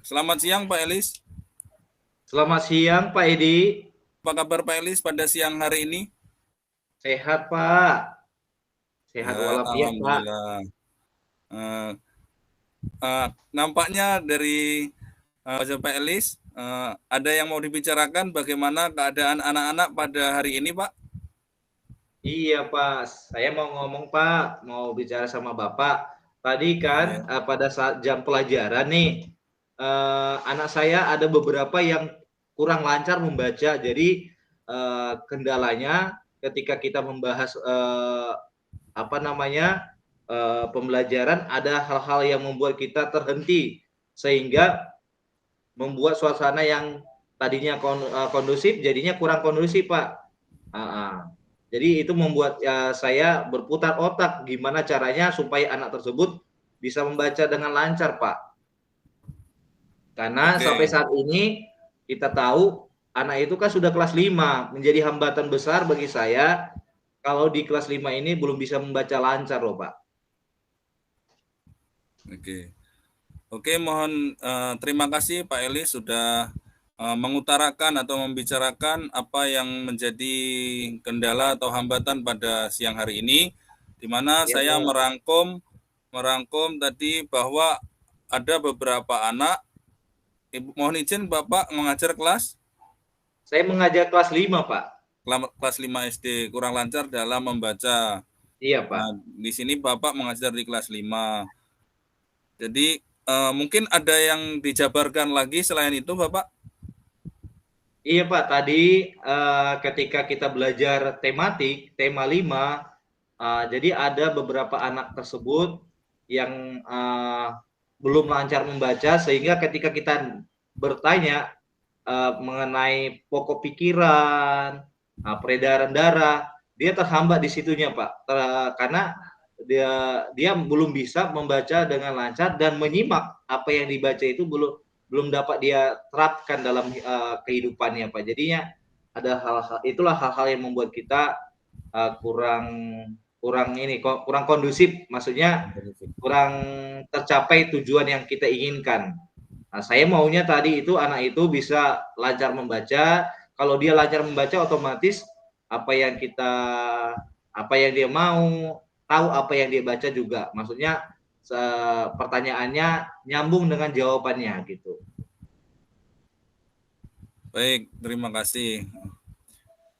Selamat siang Pak Elis. Selamat siang Pak Edi. Apa kabar Pak Elis pada siang hari ini? Sehat Pak. Sehat Sehat, walafiat Pak. alhamdulillah. Eh, Nampaknya dari Pak Elis ada yang mau dibicarakan bagaimana keadaan anak-anak pada hari ini, Pak? Iya Pak, saya mau ngomong Pak, mau bicara sama Bapak. Tadi kan Ya. pada saat jam pelajaran nih, anak saya ada beberapa yang kurang lancar membaca. Jadi kendalanya ketika kita membahas pembelajaran, ada hal-hal yang membuat kita terhenti sehingga membuat suasana yang tadinya kondusif jadinya kurang kondusif Pak. Jadi itu membuat saya berputar otak gimana caranya supaya anak tersebut bisa membaca dengan lancar Pak. Karena sampai Oke. saat ini kita tahu anak itu kan sudah kelas 5, menjadi hambatan besar bagi saya kalau di kelas 5 ini belum bisa membaca lancar loh Pak. Oke. Oke, mohon terima kasih Pak Elis sudah mengutarakan atau membicarakan apa yang menjadi kendala atau hambatan pada siang hari ini, di mana Ya, saya Pak. merangkum tadi bahwa ada beberapa anak. Ibu, mohon izin Bapak mengajar kelas Saya mengajar kelas 5 Pak. kelas 5 SD, kurang lancar dalam membaca. Iya Pak. Nah, di sini Bapak mengajar di kelas 5. Jadi mungkin ada yang dijabarkan lagi selain itu, Bapak? Iya Pak, tadi ketika kita belajar tematik, tema 5, jadi ada beberapa anak tersebut yang belum lancar membaca sehingga ketika kita bertanya mengenai pokok pikiran, peredaran darah, dia terhambat di situnya Pak, karena dia belum bisa membaca dengan lancar dan menyimak apa yang dibaca itu belum dapat dia terapkan dalam kehidupannya Pak. Jadinya ada itulah hal-hal yang membuat kita kurang kurang kondusif, maksudnya kurang tercapai tujuan yang kita inginkan. Nah, saya maunya tadi itu anak itu bisa lancar membaca. Kalau dia lancar membaca, otomatis apa yang kita apa yang dia mau, tahu apa yang dia baca juga. Maksudnya pertanyaannya nyambung dengan jawabannya gitu. Baik, terima kasih.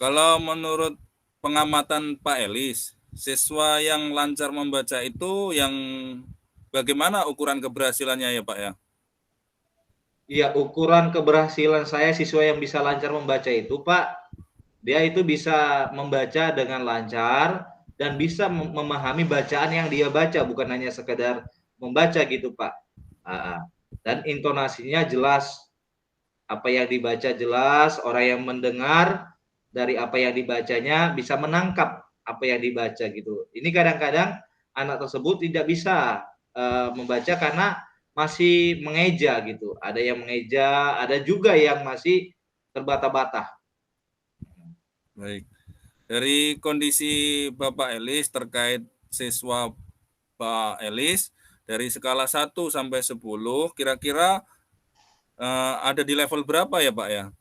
Kalau menurut pengamatan Pak Elis, siswa yang lancar membaca itu yang bagaimana ukuran keberhasilannya ya Pak ya? Iya, ukuran keberhasilan saya siswa yang bisa lancar membaca itu, Pak, dia itu bisa membaca dengan lancar dan bisa memahami bacaan yang dia baca, bukan hanya sekedar membaca gitu, Pak. Dan intonasinya jelas, apa yang dibaca jelas, orang yang mendengar dari apa yang dibacanya bisa menangkap apa yang dibaca gitu. Ini kadang-kadang anak tersebut tidak bisa membaca karena masih mengeja gitu. Ada yang mengeja, ada juga yang masih terbata-bata. Baik. Dari kondisi Bapak Elis terkait siswa Pak Elis dari skala 1 sampai 10 kira-kira ada di level berapa ya Pak ya?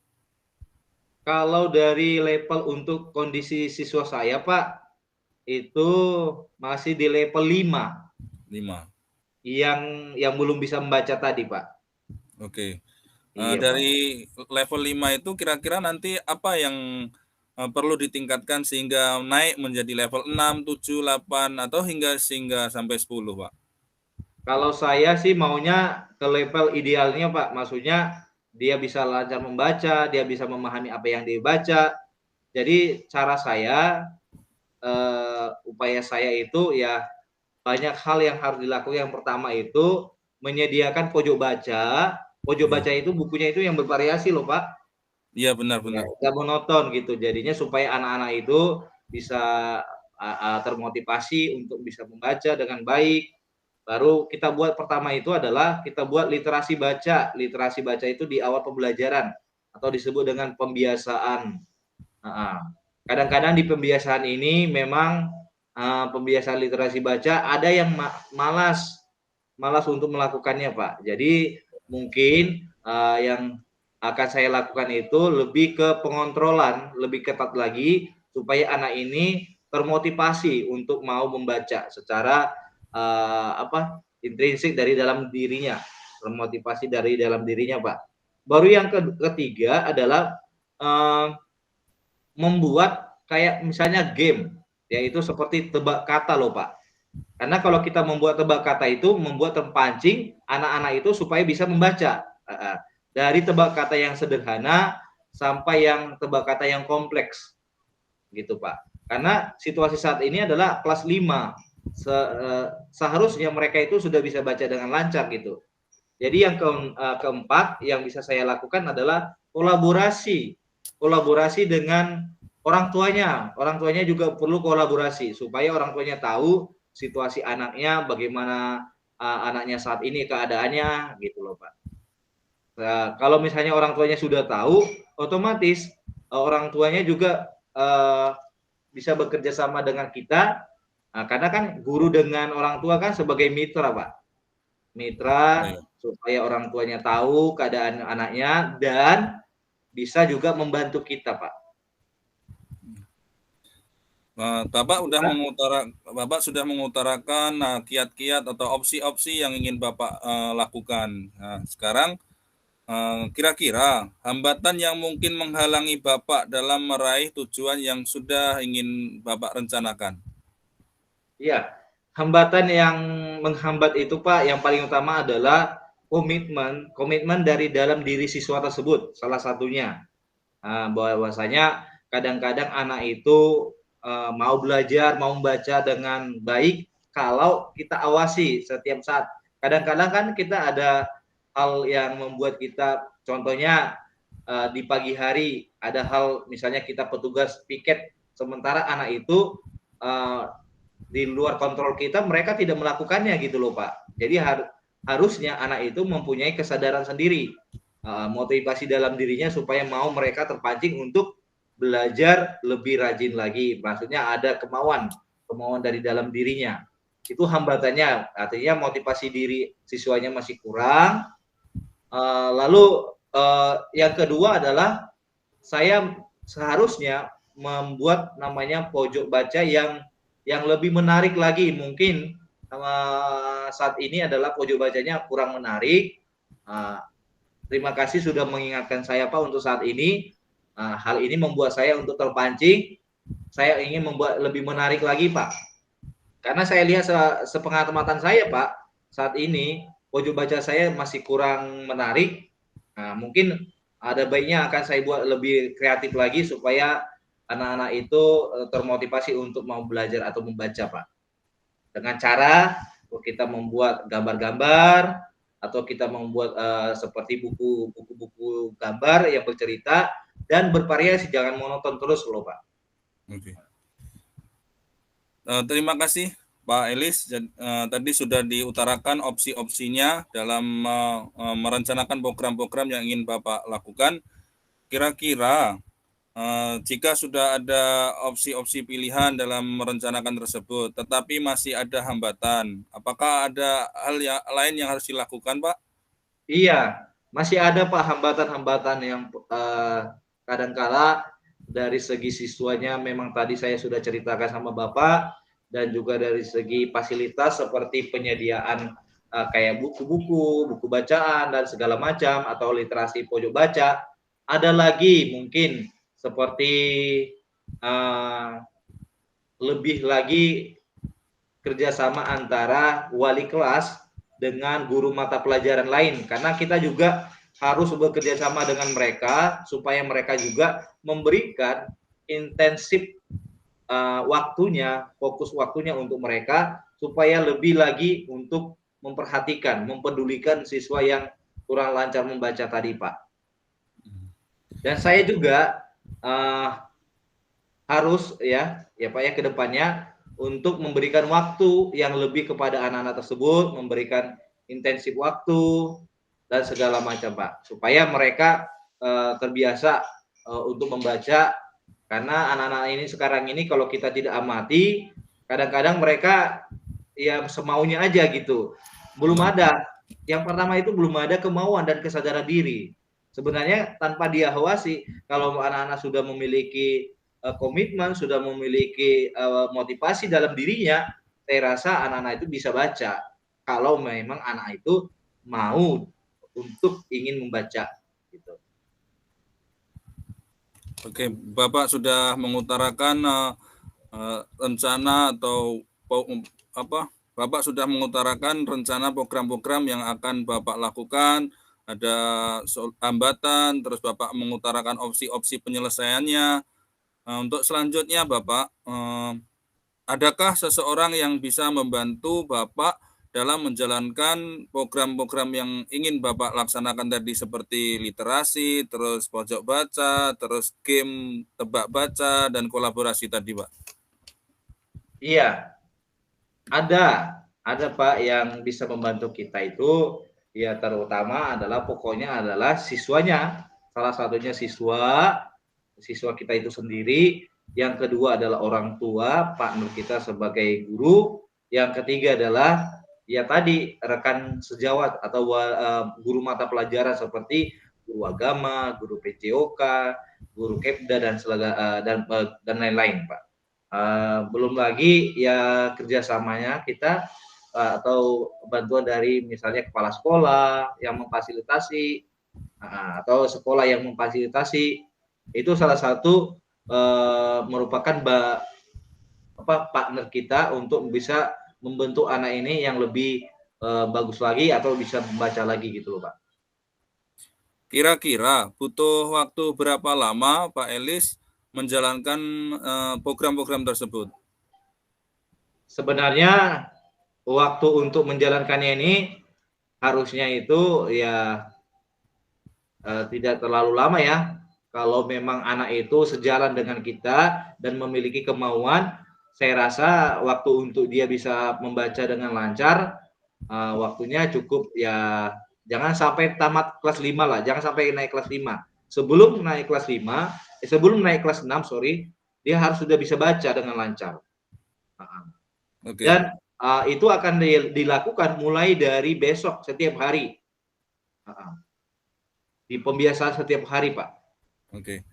Kalau dari level untuk kondisi siswa saya, Pak, itu masih di level 5 5. yang belum bisa membaca tadi, Pak. Oke. Iya, Pak. Dari level 5 itu kira-kira nanti apa yang perlu ditingkatkan sehingga naik menjadi level 6, 7, 8 atau hingga sampai 10, Pak? Kalau saya sih maunya ke level idealnya, Pak. Maksudnya dia bisa lancar membaca, dia bisa memahami apa yang dia baca. Jadi cara saya, upaya saya itu ya banyak hal yang harus dilakukan. Yang pertama itu menyediakan pojok baca. Pojok Ya. baca itu bukunya itu yang bervariasi loh, Pak. Iya Ya, benar-benar. nggak monoton gitu. Jadinya supaya anak-anak itu bisa termotivasi untuk bisa membaca dengan baik. Baru kita buat pertama itu adalah kita buat literasi baca. Literasi baca itu di awal pembelajaran atau disebut dengan pembiasaan. Kadang-kadang di pembiasaan ini memang pembiasaan literasi baca ada yang malas untuk melakukannya Pak. Jadi mungkin yang akan saya lakukan itu lebih ke pengontrolan, lebih ketat lagi supaya anak ini termotivasi untuk mau membaca secara intrinsik dari dalam dirinya, termotivasi dari dalam dirinya, Pak. Baru yang ketiga adalah membuat kayak misalnya game, yaitu seperti tebak kata loh, Pak. Karena kalau kita membuat tebak kata itu membuat terpancing anak-anak itu supaya bisa membaca. Dari tebak kata yang sederhana sampai yang tebak kata yang kompleks. Gitu, Pak. Karena situasi saat ini adalah kelas 5. Seharusnya mereka itu sudah bisa baca dengan lancar gitu. Jadi yang keempat yang bisa saya lakukan adalah kolaborasi. Kolaborasi dengan orang tuanya. Orang tuanya juga perlu kolaborasi supaya orang tuanya tahu situasi anaknya, bagaimana anaknya saat ini keadaannya, gitu loh, Pak. Nah, kalau misalnya orang tuanya sudah tahu, otomatis orang tuanya juga bisa bekerja sama dengan kita. Nah, karena kan guru dengan orang tua kan sebagai mitra, Pak. Mitra Baik. supaya orang tuanya tahu keadaan anaknya dan bisa juga membantu kita, Pak. Bapak sudah mengutarakan kiat-kiat atau opsi-opsi yang ingin Bapak lakukan. Nah, sekarang kira-kira hambatan yang mungkin menghalangi Bapak dalam meraih tujuan yang sudah ingin Bapak rencanakan. Iya, hambatan yang menghambat itu, Pak, yang paling utama adalah komitmen dari dalam diri siswa tersebut, salah satunya. Bahwasanya kadang-kadang anak itu mau belajar, mau membaca dengan baik kalau kita awasi setiap saat. Kadang-kadang kan kita ada hal yang membuat kita, contohnya di pagi hari ada hal misalnya kita petugas piket, sementara anak itu di luar kontrol kita, mereka tidak melakukannya gitu loh, Pak. Jadi harusnya anak itu mempunyai kesadaran sendiri, motivasi dalam dirinya supaya mau mereka terpancing untuk belajar lebih rajin lagi. Maksudnya ada kemauan dari dalam dirinya. Itu hambatannya, artinya motivasi diri siswanya masih kurang. Lalu yang kedua adalah saya seharusnya membuat namanya pojok baca yang lebih menarik lagi. Mungkin saat ini adalah pojok bacanya kurang menarik. Terima kasih sudah mengingatkan saya, Pak, untuk saat ini. Hal ini membuat saya untuk terpancing. Saya ingin membuat lebih menarik lagi, Pak. Karena saya lihat sepengamatan saya, Pak, saat ini pojok baca saya masih kurang menarik. Mungkin ada baiknya akan saya buat lebih kreatif lagi supaya anak-anak itu termotivasi untuk mau belajar atau membaca, Pak. Dengan cara kita membuat gambar-gambar atau kita membuat seperti buku-buku gambar yang bercerita dan bervariasi, jangan monoton terus loh, Pak. Oke. Terima kasih Pak Elis. Tadi sudah diutarakan opsi-opsinya dalam merencanakan program-program yang ingin Bapak lakukan. Kira-kira jika sudah ada opsi-opsi pilihan dalam merencanakan tersebut, tetapi masih ada hambatan, apakah ada hal lain yang harus dilakukan, Pak? Iya, masih ada, Pak, hambatan-hambatan yang kadangkala dari segi siswanya memang tadi saya sudah ceritakan sama Bapak, dan juga dari segi fasilitas seperti penyediaan kayak buku-buku, buku bacaan dan segala macam, atau literasi pojok baca. Ada lagi mungkin seperti lebih lagi kerjasama antara wali kelas dengan guru mata pelajaran lain, karena kita juga harus bekerja sama dengan mereka supaya mereka juga memberikan intensif waktunya, fokus waktunya untuk mereka supaya lebih lagi untuk memperhatikan, mempedulikan siswa yang kurang lancar membaca tadi, Pak. Dan saya juga harus ya Pak ya, ke depannya untuk memberikan waktu yang lebih kepada anak-anak tersebut, memberikan intensif waktu dan segala macam, Pak, supaya mereka terbiasa untuk membaca. Karena anak-anak ini sekarang ini kalau kita tidak amati, kadang-kadang mereka ya semaunya aja gitu. Belum ada Yang pertama itu belum ada kemauan dan kesadaran diri. Sebenarnya tanpa diawasi, kalau anak-anak sudah memiliki komitmen, sudah memiliki motivasi dalam dirinya, saya rasa anak-anak itu bisa baca. Kalau memang anak itu mau untuk ingin membaca, gitu. Oke, Bapak sudah mengutarakan rencana atau apa? Bapak sudah mengutarakan rencana program-program yang akan Bapak lakukan, ada hambatan, terus Bapak mengutarakan opsi-opsi penyelesaiannya. Untuk selanjutnya, Bapak, adakah seseorang yang bisa membantu Bapak dalam menjalankan program-program yang ingin Bapak laksanakan tadi seperti literasi, terus pojok baca, terus game tebak baca, dan kolaborasi tadi, Pak? Iya, ada Pak yang bisa membantu kita itu, ya terutama adalah pokoknya adalah siswanya. Salah satunya siswa kita itu sendiri, yang kedua adalah orang tua, partner kita sebagai guru, yang ketiga adalah ya tadi rekan sejawat atau guru mata pelajaran seperti guru agama, guru PJOK, guru Kepda dan lain-lain, Pak. Belum lagi ya kerjasamanya kita atau bantuan dari misalnya kepala sekolah yang memfasilitasi atau sekolah yang memfasilitasi itu salah satu merupakan partner kita untuk bisa membentuk anak ini yang lebih bagus lagi atau bisa membaca lagi gitu loh Pak. Kira-kira butuh waktu berapa lama Pak Elis menjalankan program-program tersebut? Sebenarnya waktu untuk menjalankannya ini harusnya itu ya tidak terlalu lama ya. Kalau memang anak itu sejalan dengan kita dan memiliki kemauan, saya rasa waktu untuk dia bisa membaca dengan lancar, waktunya cukup ya jangan sampai tamat kelas 5 lah, jangan sampai naik kelas 5. Sebelum naik kelas 6, sorry, dia harus sudah bisa baca dengan lancar. Oke. Dan itu akan dilakukan mulai dari besok setiap hari. Di pembiasaan setiap hari, Pak. Oke.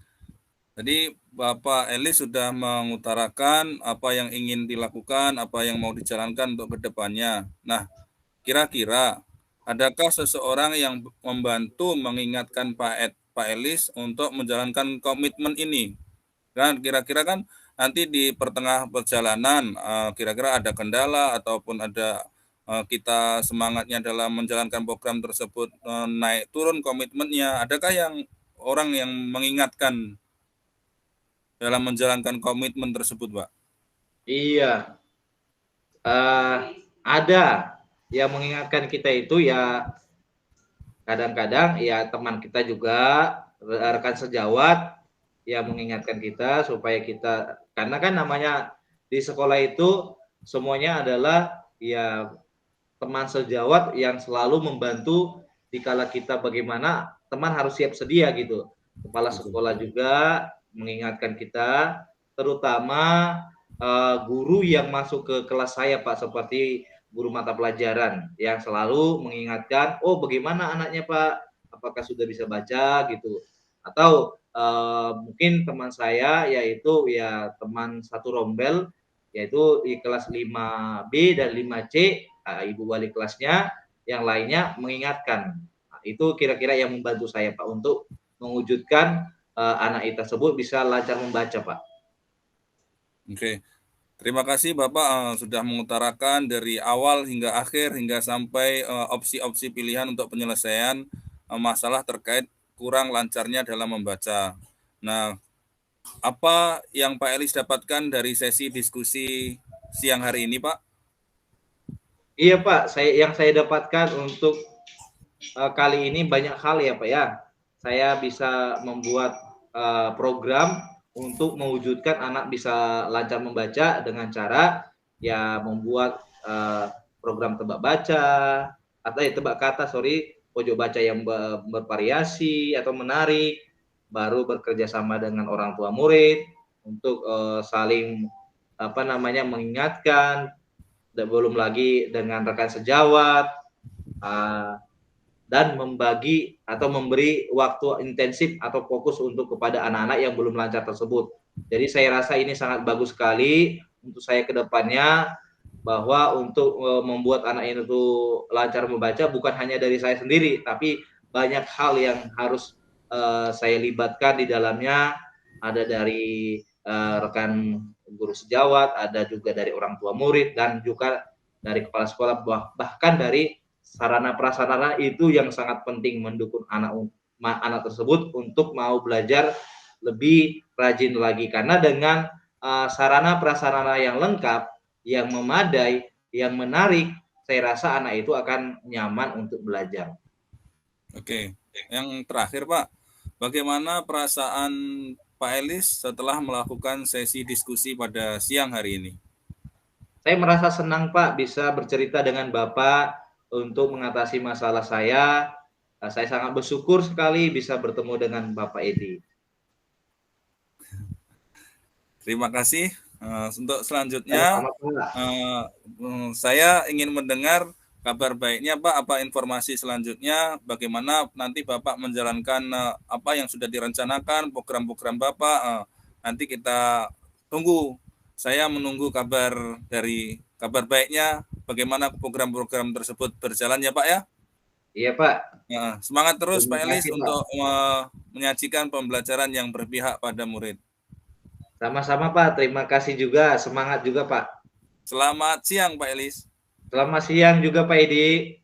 Tadi Bapak Elis sudah mengutarakan apa yang ingin dilakukan, apa yang mau dijalankan untuk kedepannya. Nah, kira-kira adakah seseorang yang membantu mengingatkan Pak Elis untuk menjalankan komitmen ini? Kan kira-kira kan nanti di pertengah perjalanan kira-kira ada kendala ataupun ada kita semangatnya dalam menjalankan program tersebut naik turun komitmennya. Adakah yang orang yang mengingatkan dalam menjalankan komitmen tersebut, Pak? Iya, ada yang mengingatkan kita itu ya kadang-kadang ya teman kita juga, rekan sejawat yang mengingatkan kita supaya kita karena kan namanya di sekolah itu semuanya adalah ya teman sejawat yang selalu membantu dikala kita bagaimana teman harus siap sedia gitu. Kepala sekolah juga mengingatkan kita, terutama guru yang masuk ke kelas saya Pak, seperti guru mata pelajaran yang selalu mengingatkan, oh bagaimana anaknya Pak, apakah sudah bisa baca gitu. Atau mungkin teman saya yaitu ya teman satu rombel yaitu di kelas 5B dan 5C, ibu wali kelasnya, yang lainnya mengingatkan. Nah, itu kira-kira yang membantu saya Pak untuk mewujudkan anak tersebut bisa lancar membaca Pak. Oke. Terima kasih Bapak sudah mengutarakan dari awal hingga akhir hingga sampai opsi-opsi pilihan untuk penyelesaian masalah terkait kurang lancarnya dalam membaca. Nah, apa yang Pak Elis dapatkan dari sesi diskusi siang hari ini, Pak? Iya Pak, yang saya dapatkan untuk kali ini banyak hal ya Pak ya. Saya bisa membuat program untuk mewujudkan anak bisa lancar membaca dengan cara ya membuat program tebak baca atau tebak kata pojok baca yang bervariasi atau menarik, baru bekerja sama dengan orang tua murid untuk saling mengingatkan, dan belum lagi dengan rekan sejawat, dan membagi atau memberi waktu intensif atau fokus untuk kepada anak-anak yang belum lancar tersebut. Jadi saya rasa ini sangat bagus sekali untuk saya ke depannya, bahwa untuk membuat anak itu lancar membaca bukan hanya dari saya sendiri, tapi banyak hal yang harus saya libatkan di dalamnya. Ada dari rekan guru sejawat, ada juga dari orang tua murid, dan juga dari kepala sekolah, bahkan dari sarana prasarana itu yang sangat penting mendukung anak tersebut untuk mau belajar lebih rajin lagi. Karena dengan sarana prasarana yang lengkap, yang memadai, yang menarik, saya rasa anak itu akan nyaman untuk belajar. Oke, yang terakhir Pak, bagaimana perasaan Pak Elis setelah melakukan sesi diskusi pada siang hari ini? Saya merasa senang Pak bisa bercerita dengan Bapak untuk mengatasi masalah saya. Saya sangat bersyukur sekali bisa bertemu dengan Bapak Edi. Terima kasih. Untuk selanjutnya, saya ingin mendengar kabar baiknya Pak, apa informasi selanjutnya, bagaimana nanti Bapak menjalankan apa yang sudah direncanakan, program-program Bapak, nanti kita tunggu. Saya menunggu kabar baiknya, bagaimana program-program tersebut berjalan ya Pak ya. Iya Pak. Semangat terus Pak Elis Pak, untuk menyajikan pembelajaran yang berpihak pada murid. Sama-sama Pak, terima kasih juga, semangat juga Pak. Selamat siang Pak Elis. Selamat siang juga Pak Edi.